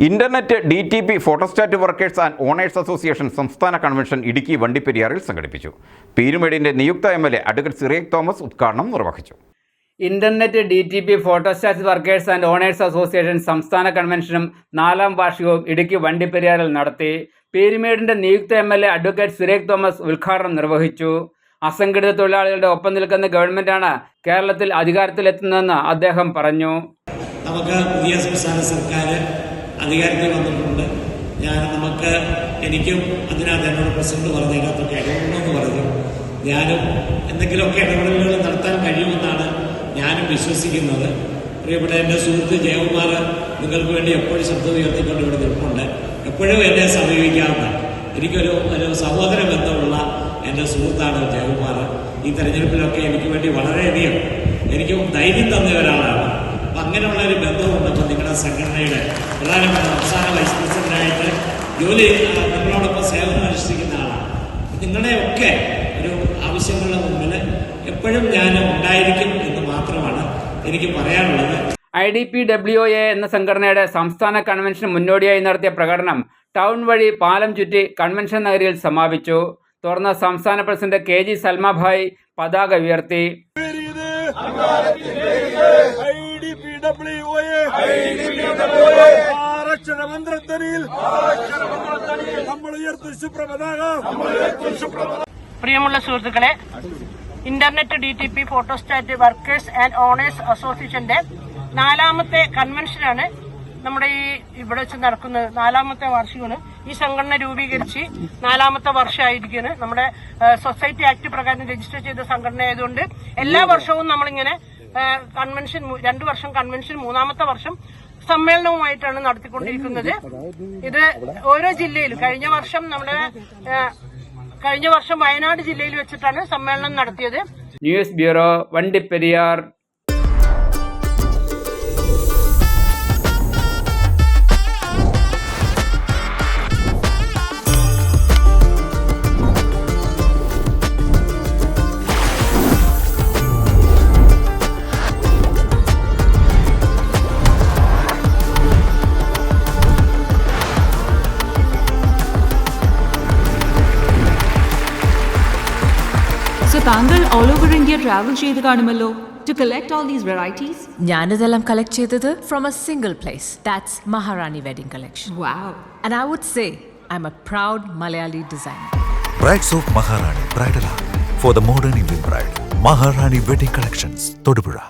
Internet DTP photostat workers and owners association സംസ്ഥാന convention Idukki വണ്ടിപ്പെരിയാറിൽ സംഘടിപ്പിച്ചു. പീരുമേടിന്റെ നിയുക്ത MLA അഡ്വക്കേറ്റ് സിറിയക് തോമസ് ഉദ്ഘാടനം നിർവഹിച്ചു. Internet DTP photostat workers and owners association സംസ്ഥാന കൺവെൻഷനും 4ാം വാർഷികവും ഇടുക്കി വണ്ടിപ്പെരിയാറിൽ നടത്തി. പീരുമേടിന്റെ നിയുക്ത MLA അഡ്വക്കേറ്റ് സിറിയക് തോമസ് ഉദ്ഘാടനം നിർവഹിച്ചു. അസംഘടിത തൊഴിലാളികളുടെ ഒപ്പം നിൽക്കുന്ന ഗവൺമെന്റാണ് കേരളത്തിൽ അധികാരത്തിലെത്തുന്നതെന്ന് അദ്ദേഹം പറഞ്ഞു. നമുക്ക് പുതിയ സംസ്ഥാന സർക്കാർ അധികാരത്തിൽ വന്നിട്ടുണ്ട്. എനിക്കും അതിനകത്ത് എന്നോട് പ്രസിഡന്റ് പറഞ്ഞതിനകത്തൊക്കെ ഇടപെടണമെന്ന് പറഞ്ഞു. ഞാനും എന്തെങ്കിലുമൊക്കെ ഇടപെടലുകൾ നടത്താൻ കഴിയുമെന്നാണ് ഞാനും വിശ്വസിക്കുന്നത്. പ്രിയപ്പെട്ട എൻ്റെ സുഹൃത്ത് ജയകുമാർ നിങ്ങൾക്ക് വേണ്ടി എപ്പോഴും ശബ്ദം ഉയർത്തിക്കൊണ്ട് ഇവിടെ നിൽപ്പുണ്ട്. എപ്പോഴും എന്നെ സമീപിക്കാവുന്ന എനിക്കൊരു സഹോദര ബന്ധമുള്ള എൻ്റെ സുഹൃത്താണ് ജയകുമാർ. ഈ തെരഞ്ഞെടുപ്പിലൊക്കെ എനിക്ക് വേണ്ടി വളരെയധികം എനിക്ക് ധൈര്യം തന്ന ഒരാളാണ്. അപ്പം അങ്ങനെയുള്ള ഒരു ബന്ധമുണ്ടപ്പോൾ നിങ്ങളുടെ സംഘടനയുടെ പ്രധാനപ്പെട്ട സംസ്ഥാന വൈസ് പ്രസിഡന്റായിട്ട് നമ്മളോടൊപ്പം സേവനം അനുഷ്ഠിക്കുന്ന ആളാണ്. നിങ്ങളുടെയൊക്കെ ഒരു ആവശ്യങ്ങളുടെ മുമ്പിൽ എപ്പോഴും ഞാൻ ഉണ്ടായിരിക്കും എന്ന് മാത്രമാണ് എനിക്ക് പറയാനുള്ളത്. IDPWA എന്ന സംഘടനയുടെ സംസ്ഥാന കൺവെൻഷന് മുന്നോടിയായി നടത്തിയ പ്രകടനം ടൗൺ വഴി പാലം ചുറ്റി കൺവെൻഷൻ നഗരിയിൽ സമാപിച്ചു. തുടർന്ന് സംസ്ഥാന പ്രസിഡന്റ് KG സൽമാഭായ് പതാക ഉയർത്തി. പ്രിയമുള്ള സുഹൃത്തുക്കളെ, internet DTP photostat workers and owners അസോസിയേഷന്റെ 4ാമത്തെ കൺവെൻഷനാണ് നമ്മുടെ ഇവിടെ വെച്ച് നടക്കുന്നത്. 4ാമത്തെ വാർഷികമാണ്. ഈ സംഘടന രൂപീകരിച്ച് 4ാമത്തെ വർഷമായിരിക്കുകയാണ്. നമ്മുടെ സൊസൈറ്റി ആക്ട് പ്രകാരം രജിസ്റ്റർ ചെയ്ത സംഘടന ആയതുകൊണ്ട് എല്ലാ വർഷവും നമ്മളിങ്ങനെ കൺവെൻഷൻ 2 വർഷം കൺവെൻഷൻ, 3ാമത്തെ വർഷം സമ്മേളനവുമായിട്ടാണ് നടത്തിക്കൊണ്ടിരിക്കുന്നത്. ഇത് ഓരോ ജില്ലയിലും കഴിഞ്ഞ വർഷം വയനാട് ജില്ലയിൽ വെച്ചിട്ടാണ് സമ്മേളനം നടത്തിയത്. News bureau, Vandiperiyar. താങ്കൾ all over India travel ചെയ്ത് കാണുമല്ലോ. To collect all these varieties, ഞാനിതെല്ലാം കളക്ട് ചെയ്തത് from a single place. That's Maharani Wedding Collection. wow. And I would say I'm a proud Malayali designer. Brides of Maharani Bridal Art for the modern Indian bride. Maharani Wedding Collections, Todupuzha.